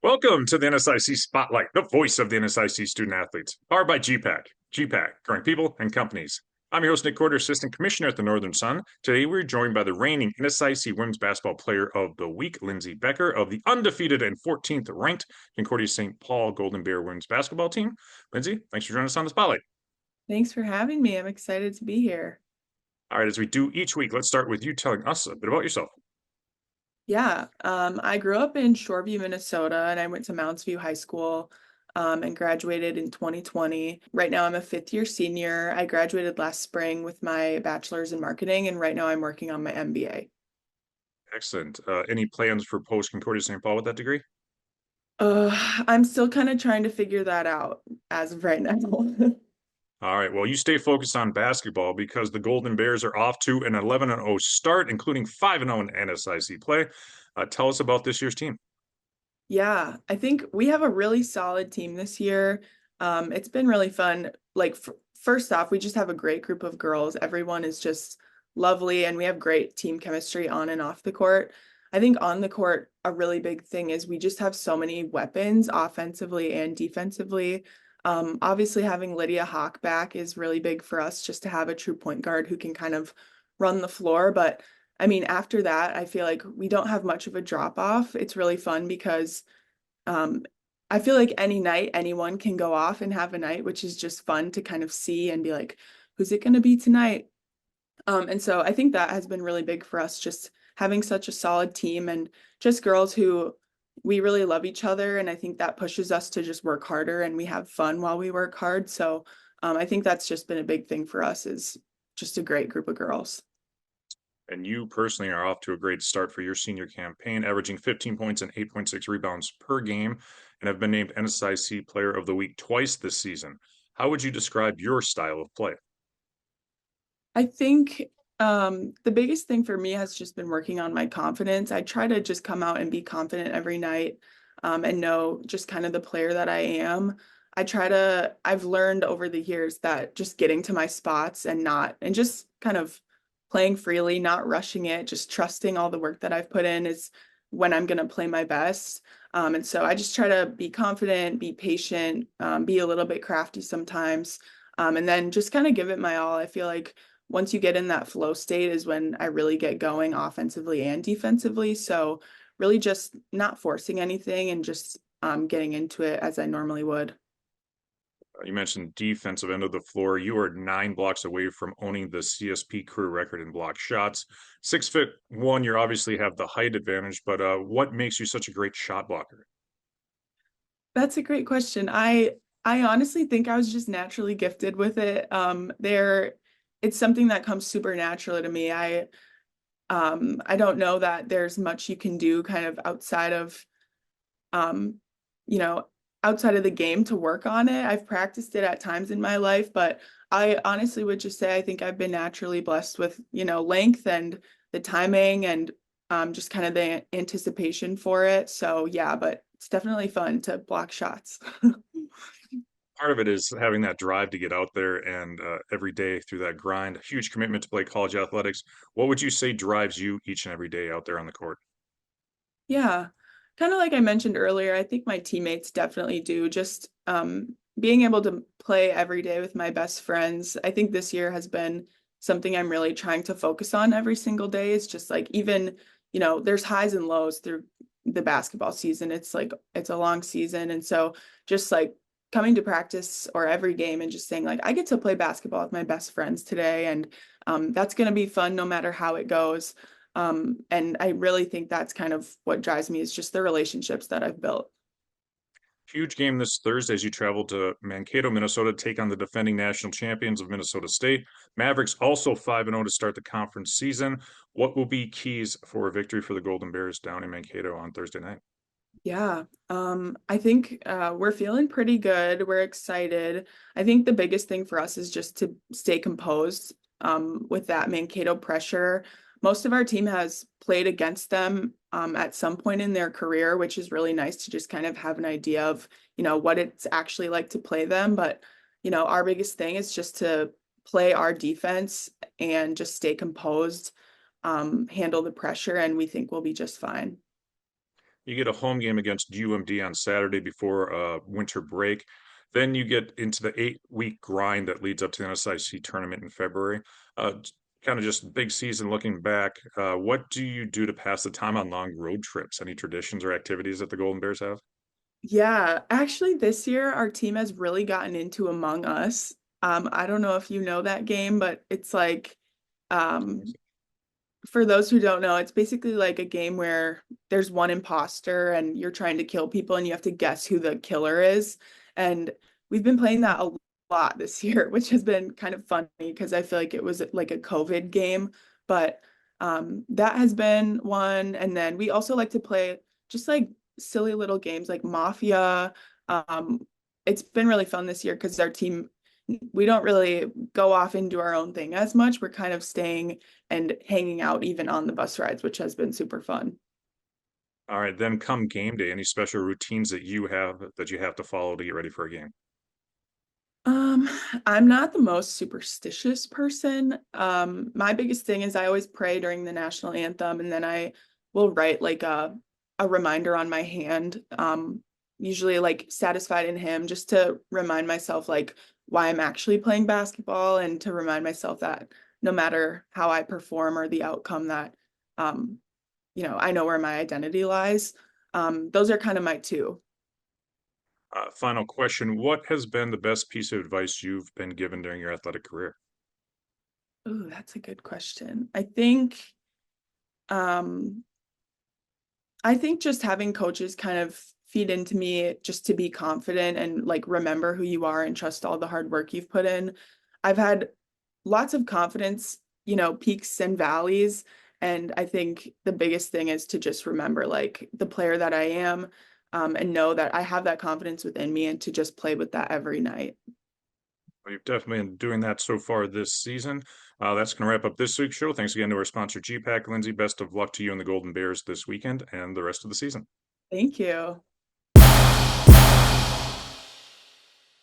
Welcome to the NSIC Spotlight, the voice of the NSIC student athletes, powered by gpac. gpac, growing people and companies. I'm your host, Nick Corder, Assistant Commissioner at the Northern Sun. Today, we're joined by the reigning NSIC Women's Basketball Player of the Week, Lindsey Becher, of the undefeated and 14th ranked Concordia-St. Paul Golden Bear Women's Basketball Team. Lindsey, thanks for joining us on the Spotlight. Thanks for having me. I'm excited to be here. All right, as we do each week, let's start with you telling us a bit about yourself. I grew up in Shoreview, Minnesota, and I went to Mounds View High School, and graduated in 2020. Right now, I'm a fifth-year senior. I graduated last spring with my bachelor's in marketing, and right now I'm working on my MBA. Excellent. Any plans for post-Concordia-St. Paul with that degree? I'm still kind of trying to figure that out as of right now. All right. Well, you stay focused on basketball because the Golden Bears are off to an 11-0 start, including 5-0 in NSIC play. Tell us about this year's team. Yeah, I think we have a really solid team this year. It's been really fun. Like, first off, we just have a great group of girls. Everyone is just lovely, and we have great team chemistry on and off the court. I think on the court, a really big thing is we just have so many weapons offensively and defensively. Obviously, having Lydia Hawk back is really big for us just to have a true point guard who can kind of run the floor. But I mean, after that, I feel like we don't have much of a drop off. It's really fun because um, I feel like any night anyone can go off and have a night, which is just fun to kind of see and be like, who's it going to be tonight? And so I think that has been really big for us, just having such a solid team and just girls who we really love each other. And I think that pushes us to just work harder and we have fun while we work hard. So I think that's just been a big thing for us is just a great group of girls. And you personally are off to a great start for your senior campaign, averaging 15 points and 8.6 rebounds per game, and have been named NSIC Player of the Week twice this season. How would you describe your style of play? I think the biggest thing for me has just been working on my confidence. I try to just come out and be confident every night, and know just kind of the player that I am. I've learned over the years that just getting to my spots and just kind of playing freely, not rushing it, just trusting all the work that I've put in is when I'm going to play my best. And so I just try to be confident, be patient, be a little bit crafty sometimes, and then just kind of give it my all. I feel like once you get in that flow state is when I really get going offensively and defensively. So really just not forcing anything and just getting into it as I normally would. You mentioned defensive end of the floor. You are 9 blocks away from owning the CSP career record in block shots. 6'1", you obviously have the height advantage, but what makes you such a great shot blocker? That's a great question. I honestly think I was just naturally gifted with it. It's something that comes super naturally to me. I don't know that there's much you can do kind of um, you know, outside of the game to work on it. I've practiced it at times in my life, but I honestly would just say I think I've been naturally blessed with, length and the timing and just kind of the anticipation for it. So yeah, but it's definitely fun to block shots. Part of it is having that drive to get out there and every day through that grind, huge commitment to play college athletics. What would you say drives you each and every day out there on the court? Yeah, kind of like I mentioned earlier, I think my teammates definitely do. Just being able to play every day with my best friends. I think this year has been something I'm really trying to focus on every single day. It's just like even, there's highs and lows through the basketball season. It's like it's a long season. And so just like coming to practice or every game and just saying like I get to play basketball with my best friends today and that's going to be fun no matter how it goes. And I really think that's kind of what drives me is just the relationships that I've built. Huge game this Thursday as you travel to Mankato, Minnesota, to take on the defending national champions of Minnesota State. Mavericks also 5-0 to start the conference season. What will be keys for a victory for the Golden Bears down in Mankato on Thursday night? Yeah, I think we're feeling pretty good. We're excited. I think the biggest thing for us is just to stay composed with that Mankato pressure. Most of our team has played against them at some point in their career, which is really nice to just kind of have an idea of, what it's actually like to play them. But, our biggest thing is just to play our defense and just stay composed, handle the pressure, and we think we'll be just fine. You get a home game against UMD on Saturday before winter break. Then you get into the 8-week grind that leads up to the NSIC tournament in February. Uh, kind of just big season looking back. What do you do to pass the time on long road trips? Any traditions or activities that the Golden Bears have? Yeah, actually, this year our team has really gotten into Among Us. I don't know if you know that game, but it's like, um, for those who don't know, it's basically like a game where there's one imposter and you're trying to kill people and you have to guess who the killer is. And we've been playing that a lot this year, which has been kind of funny because I feel like it was like a COVID game, but that has been one. And then we also like to play just like silly little games like Mafia. Um, it's been really fun this year because our team, we don't really go off and do our own thing as much. We're kind of staying and hanging out even on the bus rides, which has been super fun. All right, then come game day, any special routines that you have to follow to get ready for a game? Um, I'm not the most superstitious person. My biggest thing is I always pray during the national anthem, and then I will write like a reminder on my hand, usually like satisfied in him, just to remind myself like why I'm actually playing basketball and to remind myself that no matter how I perform or the outcome that um, I know where my identity lies. Those are kind of my two. Final question. What has been the best piece of advice you've been given during your athletic career? Ooh, that's a good question. Um, I think just having coaches kind of feed into me just to be confident and like remember who you are and trust all the hard work you've put in. I've had lots of confidence, peaks and valleys. And I think the biggest thing is to just remember like the player that I am, and know that I have that confidence within me and to just play with that every night. Well, you've definitely been doing that so far this season. That's going to wrap up this week's show. Thanks again to our sponsor, gpac. Lindsey, best of luck to you and the Golden Bears this weekend and the rest of the season. Thank you.